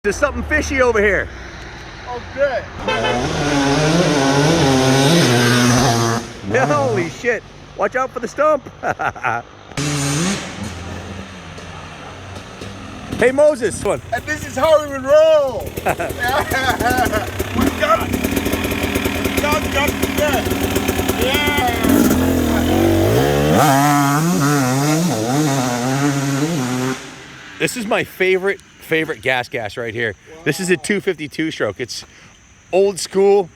There's something fishy over here. Oh, good. Holy shit. Watch out for the stump. Hey, Moses. One. And this is how we would roll. We got it. Yeah. This is my favorite Gasgas right here. Wow. This is a 252 stroke. It's old school,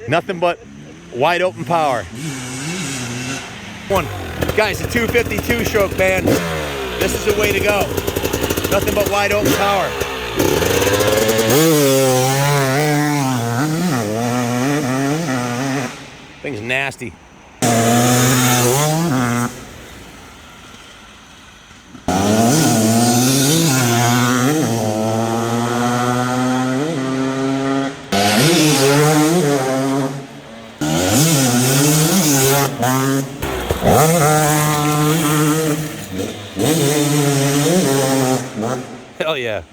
nothing but wide open power. One, guys, the 252 stroke, man. This is the way to go. Nothing but wide open power. Thing's nasty. Hell yeah.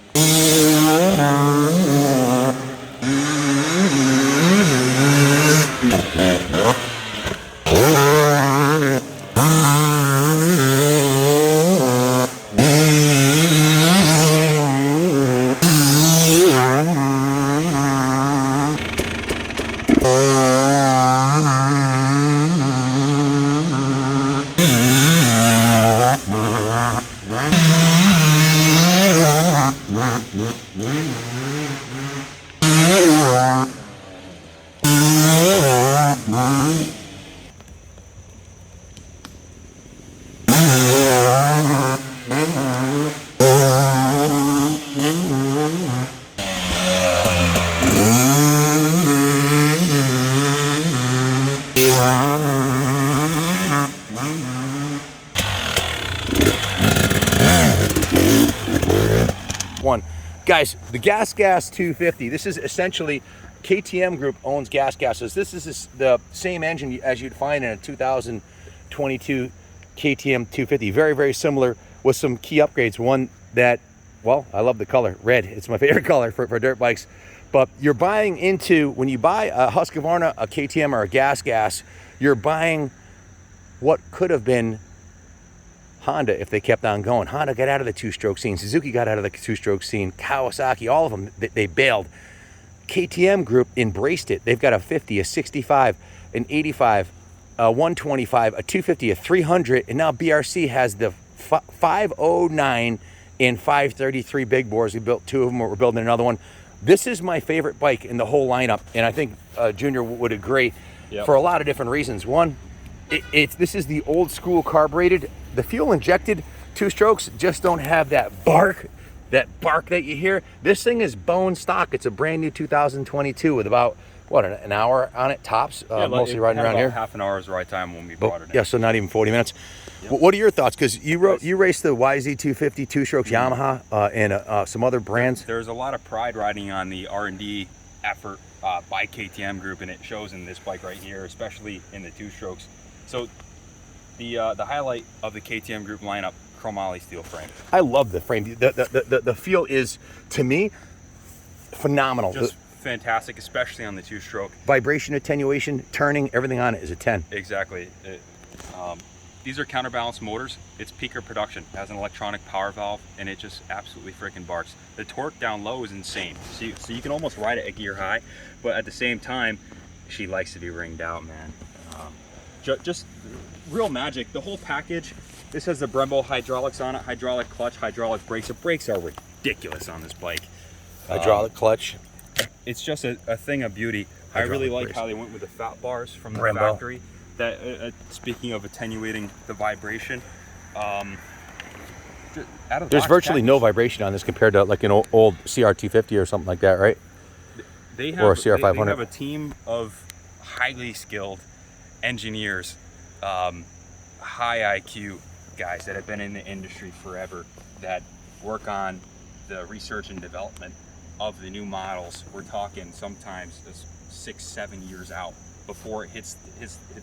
One. Guys, the Gasgas 250, this is essentially, KTM Group owns Gasgas. This is the same engine as you'd find in a 2022 KTM 250. Very, very similar with some key upgrades. One that, well, I love the color, red. It's my favorite color for dirt bikes. But you're buying into, when you buy a Husqvarna, a KTM, or a Gasgas, you're buying what could have been Honda if they kept on going. Honda got out of the two-stroke scene. Suzuki got out of the two-stroke scene. Kawasaki, all of them, they bailed. KTM Group embraced it. They've got a 50, a 65, an 85, a 125, a 250, a 300, and now BRC has the 509 and 533 big bores. We built two of them. We're building another one. This is my favorite bike in the whole lineup, and I think Junior would agree. Yep. For a lot of different reasons. One, this is the old school carbureted. The fuel injected two strokes just don't have that bark that you hear. This thing is bone stock. It's a brand new 2022 with about, what, an hour on it tops, mostly riding around here. Half an hour is the right time when we brought it in. Yeah, so not even 40 minutes. Yep. What are your thoughts? Because you raced the YZ250 two-strokes Yamaha and some other brands. There's a lot of pride riding on the R&D effort by KTM Group, and it shows in this bike right here, especially in the two-strokes. So the highlight of the KTM Group lineup, chromoly steel frame. I love the frame. The feel is, to me, phenomenal. Just fantastic, especially on the two-stroke. Vibration, attenuation, turning, everything on it is a 10. Exactly. These are counterbalance motors. It's peaker production. It has an electronic power valve, and it just absolutely freaking barks. The torque down low is insane. So you can almost ride it at gear high, but at the same time, she likes to be ringed out, man. Just real magic. The whole package. This has the Brembo hydraulics on it, hydraulic clutch, hydraulic brakes. The brakes are ridiculous on this bike. Hydraulic clutch. It's just a thing of beauty. I really like how they went with the fat bars from the Brembo factory. That speaking of attenuating the vibration, there's virtually no vibration on this compared to like an old CR250 or something like that, right? They have, or a CR500. they have a team of highly skilled engineers, high IQ guys that have been in the industry forever, that work on the research and development of the new models. We're talking sometimes 6-7 years out before it hits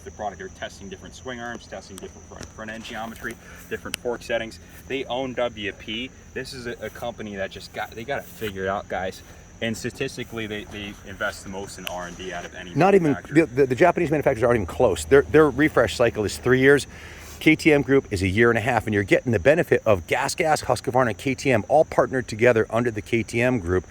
the product. They're testing different swing arms, testing different front end geometry, different fork settings. They own WP. This is a company that they got it figured out, guys. And statistically, they invest the most in R&D out of any Not even manufacturer. the Japanese manufacturers aren't even close. Their refresh cycle is 3 years. KTM Group is a year and a half, and you're getting the benefit of Gasgas, Husqvarna, and KTM all partnered together under the KTM Group.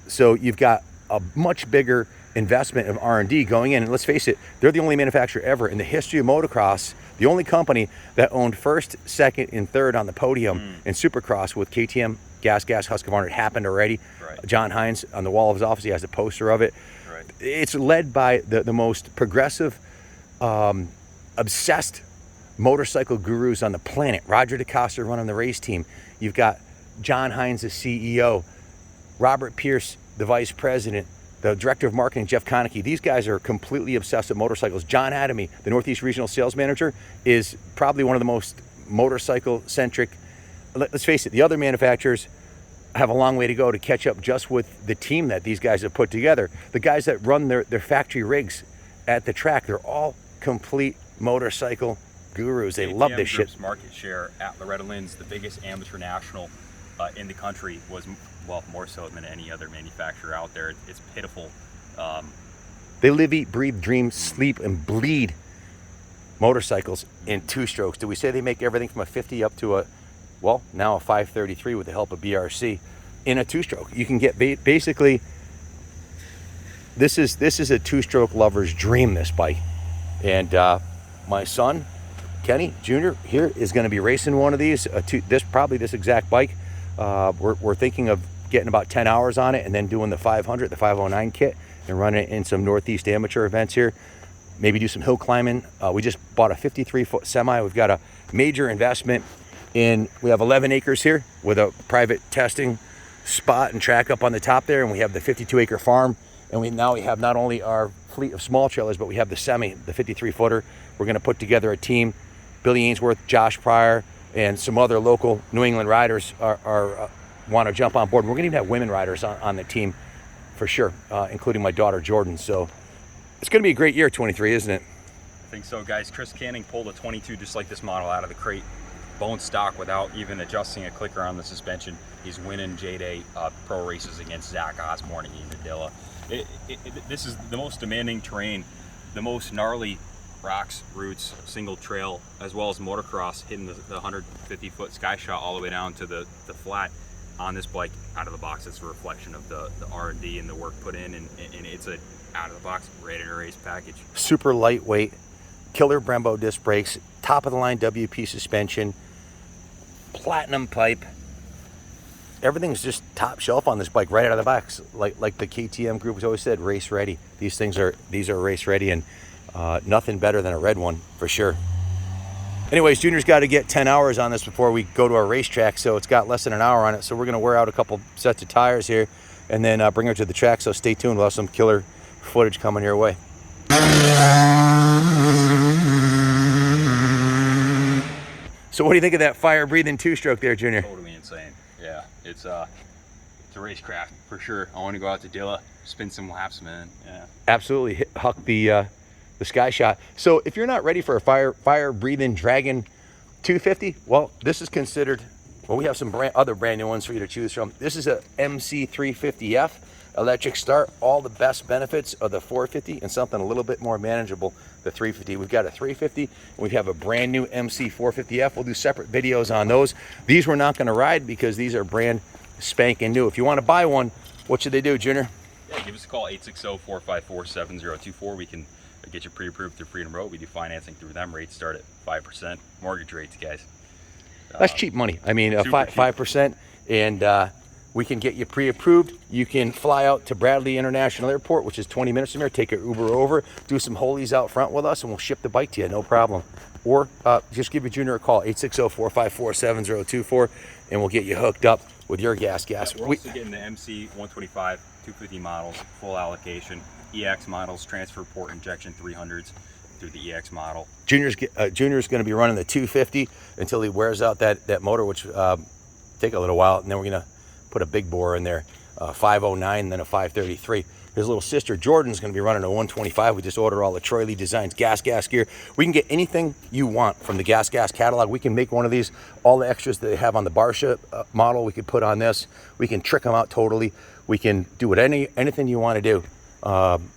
So you've got a much bigger investment of R&D going in. And let's face it, they're the only manufacturer ever in the history of motocross, the only company that owned first, second, and third on the podium in Supercross with KTM, Gasgas, Husqvarna. It happened already. Right. John Hines on the wall of his office, he has a poster of it. Right. It's led by the most progressive, obsessed motorcycle gurus on the planet. Roger DeCoster running the race team. You've got John Hines, the CEO, Robert Pierce, the vice president, the director of marketing, Jeff Konecki. These guys are completely obsessed with motorcycles. John Adamy, the Northeast Regional Sales Manager, is probably one of the most motorcycle-centric. Let's face it, the other manufacturers have a long way to go to catch up just with the team that these guys have put together. The guys that run their factory rigs at the track, they're all complete motorcycle gurus. They love this shit. Group's market share at Loretta Lynn's, the biggest amateur national in the country, was, well, more so than any other manufacturer out there. It's pitiful. They live, eat, breathe, dream, sleep, and bleed motorcycles in two strokes. Do we say they make everything from a 50 up to now a 533 with the help of BRC in a two-stroke? You can get basically, this is a two-stroke lover's dream, this bike. And my son, Kenny Jr. here, is going to be racing one of these, this exact bike. We're thinking of getting about 10 hours on it and then doing the 500, the 509 kit, and running it in some Northeast amateur events here. Maybe do some hill climbing. We just bought a 53-foot semi. We've got a major investment we have 11 acres here with a private testing spot and track up on the top there, and we have the 52-acre farm. And we have not only our fleet of small trailers, but we have the semi, the 53-footer. We're going to put together a team. Billy Ainsworth, Josh Pryor, and some other local New England riders want to jump on board. We're going to even have women riders on the team for sure, including my daughter Jordan. So it's going to be a great year, 23, isn't it? I think so, guys. Chris Canning pulled a 22 just like this model out of the crate, bone stock, without even adjusting a clicker on the suspension. He's winning J-Day pro races against Zach Osborne and Ian Dilla. This is the most demanding terrain, the most gnarly rocks, roots, single trail, as well as motocross, hitting the 150-foot sky shot all the way down to the flat on this bike out of the box. It's a reflection of the R&D and the work put in, and it's a out of the box, ready to race package. Super lightweight, killer Brembo disc brakes, top of the line WP suspension, platinum pipe. Everything's just top shelf on this bike right out of the box. Like the KTM Group has always said, race ready. These are race ready, and nothing better than a red one for sure. Anyways, Junior's got to get 10 hours on this before we go to our racetrack, so it's got less than an hour on it. So we're going to wear out a couple sets of tires here and then bring her to the track. So stay tuned. We'll have some killer footage coming your way. So what do you think of that fire-breathing two-stroke there, Junior? Totally insane. Yeah, it's a racecraft for sure. I want to go out to Dilla, spin some laps, man. Yeah, absolutely. Huck the sky shot. So if you're not ready for a fire-breathing Dragon 250, well, this is considered. Well, we have some other brand new ones for you to choose from. This is a MC350F electric start. All the best benefits of the 450 and something a little bit more manageable, the 350. We've got a 350. And we have a brand new MC450F. We'll do separate videos on those. These we're not going to ride because these are brand spanking new. If you want to buy one, what should they do, Junior? Yeah, give us a call, 860-454-7024. We can get you pre-approved through Freedom Road. We do financing through them. Rates start at 5%. Mortgage rates, guys. That's cheap money. I mean, 5%, and we can get you pre-approved. You can fly out to Bradley International Airport, which is 20 minutes from here, take an Uber over, do some holies out front with us, and we'll ship the bike to you, no problem. Or just give your Junior a call, 860-454-7024, and we'll get you hooked up with your gas. Yeah, we're also getting the MC 125, 250 models, full allocation, EX models, transfer port injection 300s through the EX model. Junior's going to be running the 250 until he wears out that motor, which take a little while, and then we're going to put a big bore in there. 509, then a 533. His little sister Jordan's going to be running a 125. We just ordered all the Troy Lee Designs Gasgas gear. We can get anything you want from the Gasgas catalog. We can make one of these. All the extras that they have on the Barsha model, we could put on this. We can trick them out totally. We can do anything you want to do.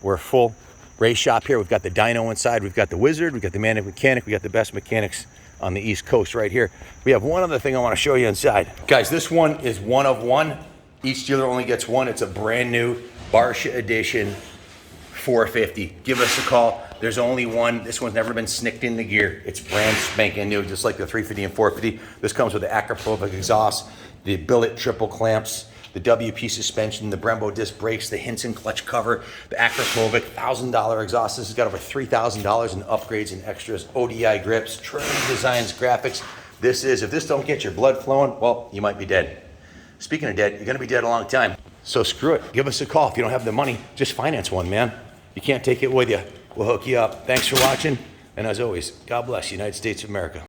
We're a full race shop here. We've got the dyno inside. We've got the Wizard. We've got the Manic Mechanic. We got the best mechanics on the East Coast right here. We have one other thing I want to show you inside. Guys, this one is one of one. Each dealer only gets one. It's a brand new Barsha Edition 450. Give us a call. There's only one. This one's never been snicked in the gear. It's brand spanking new, just like the 350 and 450. This comes with the Acropovic exhaust, the billet triple clamps, the WP suspension, the Brembo disc brakes, the Hinson clutch cover, the Acropovic $1,000 exhaust. This has got over $3,000 in upgrades and extras, ODI grips, Troy Lee Designs graphics. This is, if this don't get your blood flowing, well, you might be dead. Speaking of dead, you're gonna be dead a long time. So screw it, give us a call. If you don't have the money, just finance one, man. You can't take it with you. We'll hook you up. Thanks for watching, and as always, God bless the United States of America.